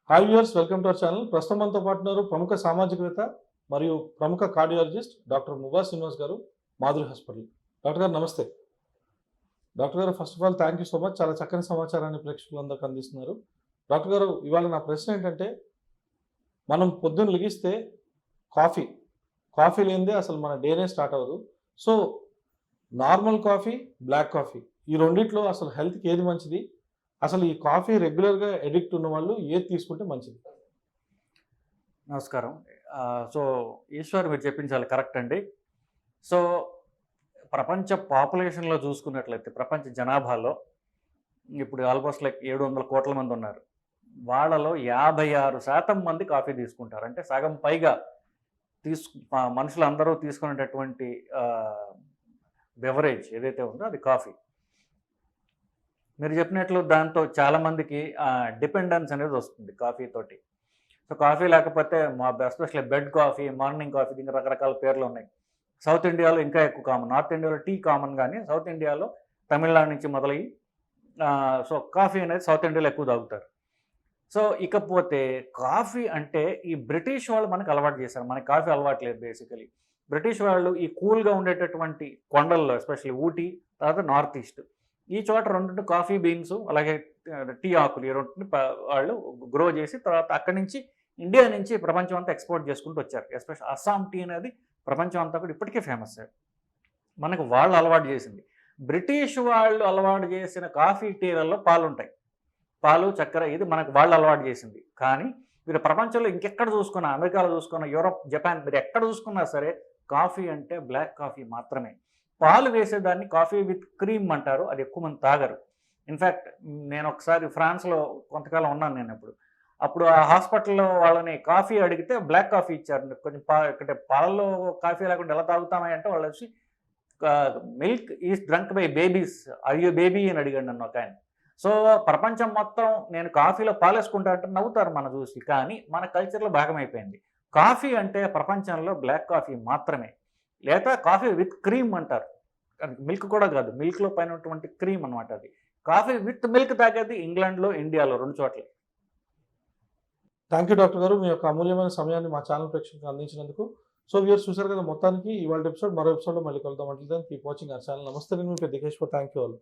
Hi viewers, welcome to our channel. ప్రస్తుతం మనతో పాటు ఉన్నారు ప్రముఖ సామాజికవేత్త మరియు ప్రముఖ కార్డియాలజిస్ట్ డాక్టర్ ముబా శ్రీనివాస్ గారు, మాధురి హాస్పిటల్. డాక్టర్ గారు నమస్తే. డాక్టర్ గారు, first of all thank you so much. చాలా చక్కని సమాచారాన్ని ప్రేక్షకులందరికీ అందిస్తున్నారు. డాక్టర్ గారు, ఇవాళ నా ప్రశ్న ఏంటంటే, మనం పొద్దున్న లెగిస్తే కాఫీ కాఫీ లేనిదే అసలు మన డేనే స్టార్ట్ అవ్వదు. So normal coffee, black coffee, ఈ రెండిట్లో అసలు హెల్త్కి ఏది మంచిది? అసలు ఈ కాఫీ రెగ్యులర్గా ఎడిక్ట్ ఉన్న వాళ్ళు ఏది తీసుకుంటే మంచిది? నమస్కారం. సో ఈశ్వర్ మీరు చెప్పింది చాలా కరెక్ట్ అండి. సో ప్రపంచ పాపులేషన్‌లో చూసుకున్నట్లయితే ప్రపంచ జనాభాలో ఇప్పుడు ఆల్మోస్ట్ లైక్ 700 కోట్ల మంది ఉన్నారు. వాళ్ళలో 56% మంది కాఫీ తీసుకుంటారు. అంటే సగం పైగా మనుషులందరూ తీసుకునేటటువంటి బెవరేజ్ ఏదైతే ఉందో అది కాఫీ. మీరు చెప్పినట్లు దాంతో చాలామందికి డిపెండెన్స్ అనేది వస్తుంది కాఫీ తోటి. సో కాఫీ లేకపోతే especially bed coffee, morning coffee, దీనికి రకరకాల పేర్లు ఉన్నాయి. సౌత్ ఇండియాలో ఇంకా ఎక్కువ కామన్. నార్త్ ఇండియాలో టీ కామన్, కానీ సౌత్ ఇండియాలో తమిళనాడు నుంచి మొదలయ్యి సో కాఫీ అనేది సౌత్ ఇండియాలో ఎక్కువ తాగుతారు. సో ఇకపోతే కాఫీ అంటే ఈ బ్రిటిష్ వాళ్ళు మనకు అలవాటు చేశారు. మనకి కాఫీ అలవాటు లేదు బేసికలీ. బ్రిటిష్ వాళ్ళు ఈ కూల్గా ఉండేటటువంటి కొండల్లో, ఎస్పెషల్లీ ఊటీ, తర్వాత నార్త్ ఈస్ట్, ఈ చోట రెండు కాఫీ బీన్స్ అలాగే టీ ఆకులు ఈ రెండు వాళ్ళు గ్రో చేసి తర్వాత అక్కడి నుంచి ఇండియా నుంచి ప్రపంచం అంతా ఎక్స్పోర్ట్ చేసుకుంటూ వచ్చారు. ఎస్పెషల్ అస్సాం టీ అనేది ప్రపంచం అంతా కూడా ఇప్పటికీ ఫేమస్. మనకు వాళ్ళు అలవాటు చేసింది. బ్రిటిష్ వాళ్ళు అలవాటు చేసిన కాఫీ టీలలో పాలు ఉంటాయి, పాలు చక్కెర, ఇది మనకు వాళ్ళు అలవాటు చేసింది. కానీ మీరు ప్రపంచంలో ఇంకెక్కడ చూసుకున్నా, అమెరికాలో చూసుకున్నా, యూరోప్, జపాన్, మీరు ఎక్కడ చూసుకున్నా సరే కాఫీ అంటే బ్లాక్ కాఫీ మాత్రమే. పాలు వేసేదాన్ని కాఫీ విత్ క్రీమ్ అంటారు, అది ఎక్కువ మంది తాగరు. ఇన్ఫ్యాక్ట్ నేను ఒకసారి ఫ్రాన్స్లో కొంతకాలం ఉన్నాను నేను. అప్పుడు ఆ హాస్పిటల్లో వాళ్ళని కాఫీ అడిగితే బ్లాక్ కాఫీ ఇచ్చారు. కొంచెం అంటే పాలలో కాఫీ లేకుండా ఎలా తాగుతామని అంటే వాళ్ళు వచ్చి milk is drunk by babies, అయ్యో బేబీ అని అడిగాడు నన్ను ఒక ఆయన. సో ప్రపంచం మొత్తం నేను కాఫీలో పాలేసుకుంటా అంటే నవ్వుతారు మన చూసి, కానీ మన కల్చర్లో భాగమైపోయింది. కాఫీ అంటే ప్రపంచంలో బ్లాక్ కాఫీ మాత్రమే, లేదా కాఫీ విత్ క్రీమ్ అంటారు. మిల్క్ కూడా కాదు, మిల్క్లో పైన ఉన్నటువంటి క్రీమ్ అనమాట అది. కాఫీ విత్ మిల్క్ తాగేది ఇంగ్లాండ్లో, ఇండియాలో, రెండు చోట్ల. థ్యాంక్ యూ డాక్టర్ గారు, మీ యొక్క అమూల్యమైన సమయాన్ని మా ఛానల్ ప్రేక్షకులకు అందించినందుకు. సో వ్యూయర్స్, చూసారు కదా మొత్తానికి ఇవాళ ఎపిసోడ్. మరో ఎపిసోడ్లో మళ్ళీ కలుద్దాం. అంటే కీప్ వాచింగ్ అవర్ ఛానల్. నమస్తే, నేను మీ పెద్ద దికేశ్వర్. Thank you all.